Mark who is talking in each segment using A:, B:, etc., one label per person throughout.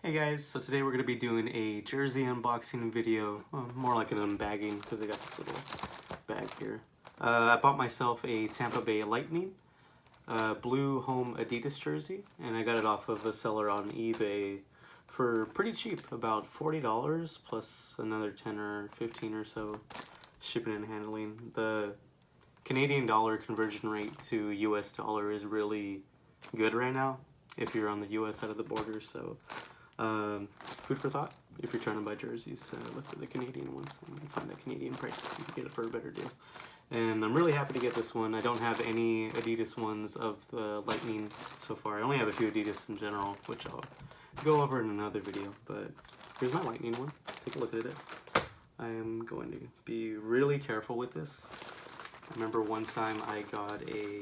A: Hey guys, so today we're going to be doing a jersey unboxing video, more like an unbagging because I got this little bag here. I bought myself a Tampa Bay Lightning blue home Adidas jersey, and I got it off of a seller on eBay for pretty cheap, about $40 plus another 10 or 15 or so shipping and handling. The Canadian dollar conversion rate to US dollar is really good right now if you're on the US side of the border, so food for thought. If you're trying to buy jerseys, look for the Canadian ones and find that Canadian price. You can get it for a better deal. And I'm really happy to get this one. I don't have any Adidas ones of the Lightning so far. I only have a few Adidas in general, which I'll go over in another video. But here's my Lightning one. Let's take a look at it. I am going to be really careful with this. I remember one time I got a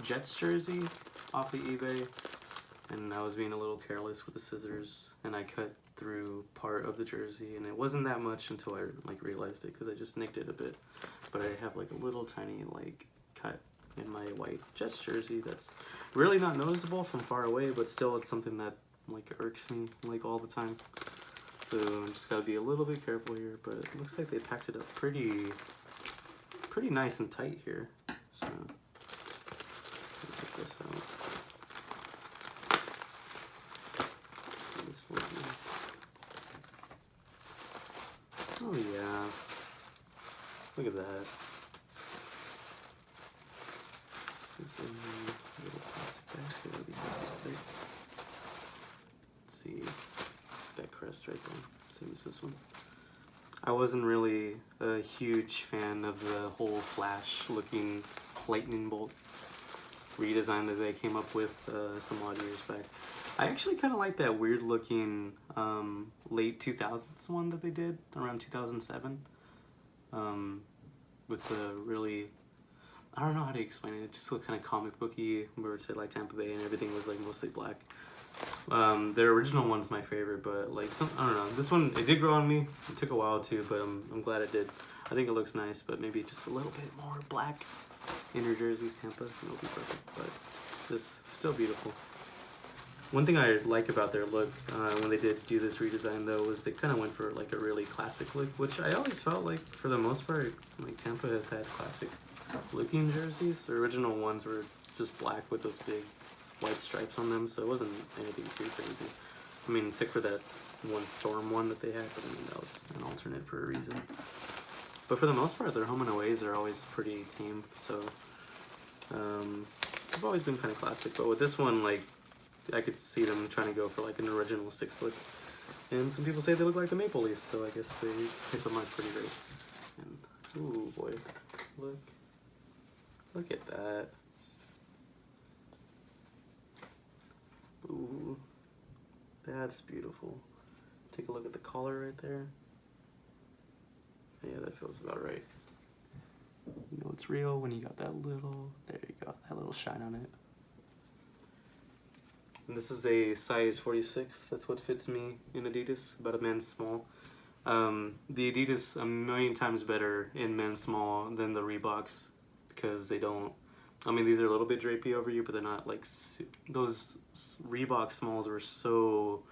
A: Jets jersey off of eBay, and I was being a little careless with the scissors, and I cut through part of the jersey, and it wasn't that much until I realized it because I just nicked it a bit. But I have like a little tiny cut in my white Jets jersey that's really not noticeable from far away, but still it's something that irks me all the time. So I'm just gotta be a little bit careful here. But it looks like they packed it up pretty nice and tight here. So let's check this out. Oh yeah, look at that. This is a little plastic bag, so it'll be great. Let's see, that crest right there, same as this one. I wasn't really a huge fan of the whole flash looking lightning bolt redesign that they came up with some odd years back. I actually kind of like that weird looking late 2000s one that they did around 2007 with the really, I don't know how to explain it, just looked kind of comic booky where it said like Tampa Bay and everything was like mostly black. Their original one's my favorite, but I don't know, this one, it did grow on me. It took a while too, but I'm glad it did. I think it looks nice, but maybe just a little bit more black in your jerseys, Tampa, it'll be perfect. But this is still beautiful. One thing I like about their look when they did do this redesign though was they kind of went for like a really classic look, which I always felt like for the most part like Tampa has had classic looking jerseys. The original ones were just black with those big white stripes on them, so it wasn't anything too crazy. I mean, except for that one Storm one that they had, but I mean that was an alternate for a reason. But for the most part, their home and aways are always pretty tame, so they've always been kind of classic. But with this one, I could see them trying to go for like an original 6 look. And some people say they look like the Maple Leafs, so I guess they hit the mark pretty great. And, ooh boy, look at that. Ooh, that's beautiful. Take a look at the collar right there. Yeah, that feels about right. You know it's real when you got that little, there you go, that little shine on it. And this is a size 46. That's what fits me in Adidas, about a men's small. The Adidas a million times better in men's small than the Reeboks because they don't. I mean, these are a little bit drapey over you, but they're not like those Reebok smalls were so.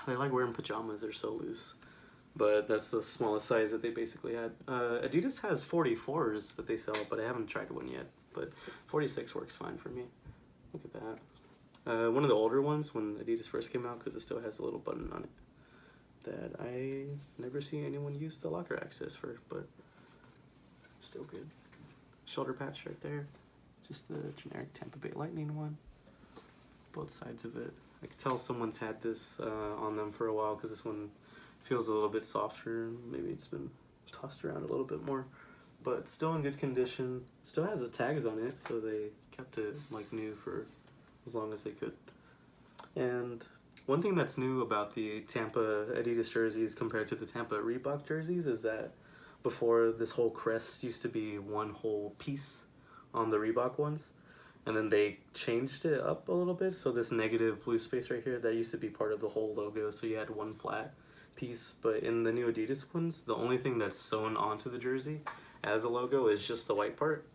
A: They're like wearing pajamas. They're so loose. But that's the smallest size that they basically had. Adidas has 44s that they sell, but I haven't tried one yet. But 46 works fine for me. Look at that. One of the older ones when Adidas first came out, because it still has a little button on it that I never see anyone use the locker access for, but still good. Shoulder patch right there, just the generic Tampa Bay Lightning one. Both sides of it. I can tell someone's had this on them for a while because this one feels a little bit softer. Maybe it's been tossed around a little bit more, but still in good condition. Still has the tags on it, so they kept it like new for as long as they could. And one thing that's new about the Tampa Adidas jerseys compared to the Tampa Reebok jerseys is that before, this whole crest used to be one whole piece on the Reebok ones, and then they changed it up a little bit, so this negative blue space right here, that used to be part of the whole logo, so you had one flat piece. But in the new Adidas ones, the only thing that's sewn onto the jersey as a logo is just the white part.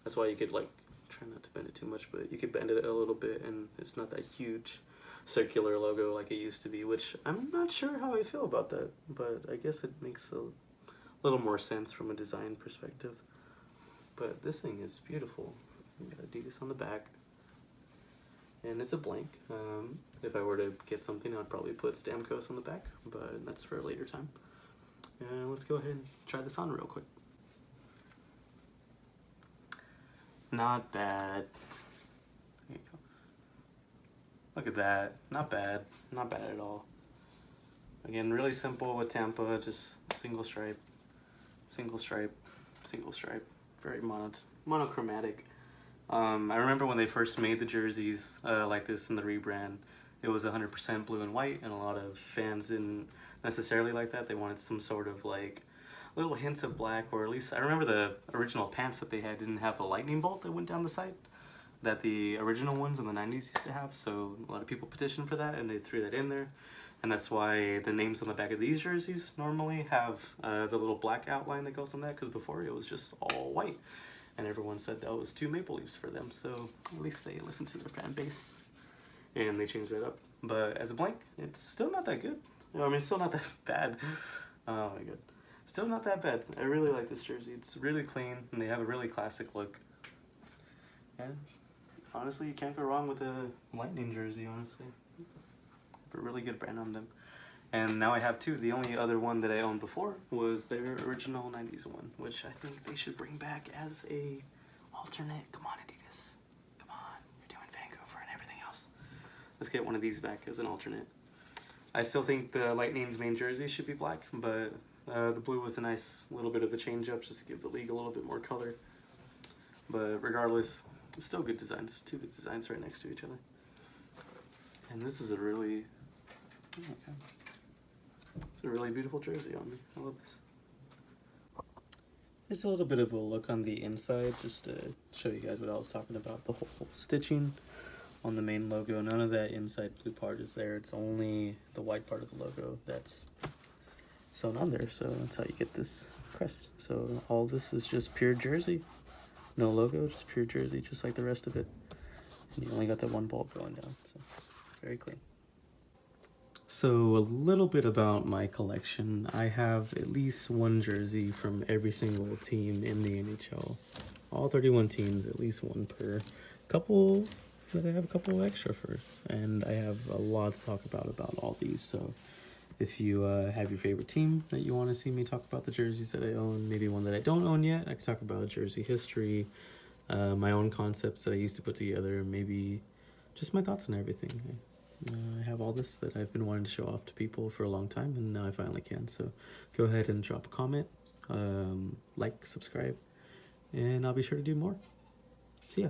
A: That's why you could try not to bend it too much, but you could bend it a little bit and it's not that huge. circular logo like it used to be, which I'm not sure how I feel about that, but I guess it makes a little more sense from a design perspective. But this thing is beautiful. You got Adidas on the back, and it's a blank. If I were to get something, I'd probably put Stamkos on the back, but that's for a later time. Let's go ahead and try this on real quick. Not bad. There you go. Look at that. Not bad. Not bad at all. Again, really simple with Tampa, just single stripe, single stripe, single stripe. Very monochromatic. I remember when they first made the jerseys like this in the rebrand, it was 100% blue and white, and a lot of fans didn't necessarily like that. They wanted some sort of like little hints of black, or at least I remember the original pants that they had didn't have the lightning bolt that went down the side that the original ones in the 90s used to have, so a lot of people petitioned for that and they threw that in there. And that's why the names on the back of these jerseys normally have the little black outline that goes on that, because before it was just all white. And everyone said that was too maple leaves for them, so at least they listened to their fan base and they changed that up. But as a blank, it's still not that good. I mean, it's still not that bad. Oh my god. Still not that bad. I really like this jersey. It's really clean and they have a really classic look. And honestly, you can't go wrong with a Lightning jersey, honestly. A really good brand on them. And now I have two. The only other one that I owned before was their original 90s one, which I think they should bring back as a alternate. Come on, Adidas. Come on. You're doing Vancouver and everything else. Let's get one of these back as an alternate. I still think the Lightning's main jersey should be black, but the blue was a nice little bit of a change up just to give the league a little bit more color. But regardless, it's still good designs. Two good designs right next to each other. And this is a really, oh my god, it's a really beautiful jersey on me. I love this. There's a little bit of a look on the inside, just to show you guys what I was talking about. The whole stitching on the main logo. None of that inside blue part is there. It's only the white part of the logo that's sewn on there. So that's how you get this crest. So all this is just pure jersey. No logo, just pure jersey, just like the rest of it. And you only got that one bolt going down, so very clean. So a little bit about my collection. I have at least one jersey from every single team in the NHL. All 31 teams, at least one per. Couple that I have a couple extra for. And I have a lot to talk about all these. So if you have your favorite team that you want to see me talk about the jerseys that I own, maybe one that I don't own yet, I can talk about jersey history, my own concepts that I used to put together, maybe just my thoughts on everything. I have all this that I've been wanting to show off to people for a long time, and now I finally can. So go ahead and drop a comment, like, subscribe, and I'll be sure to do more. See ya.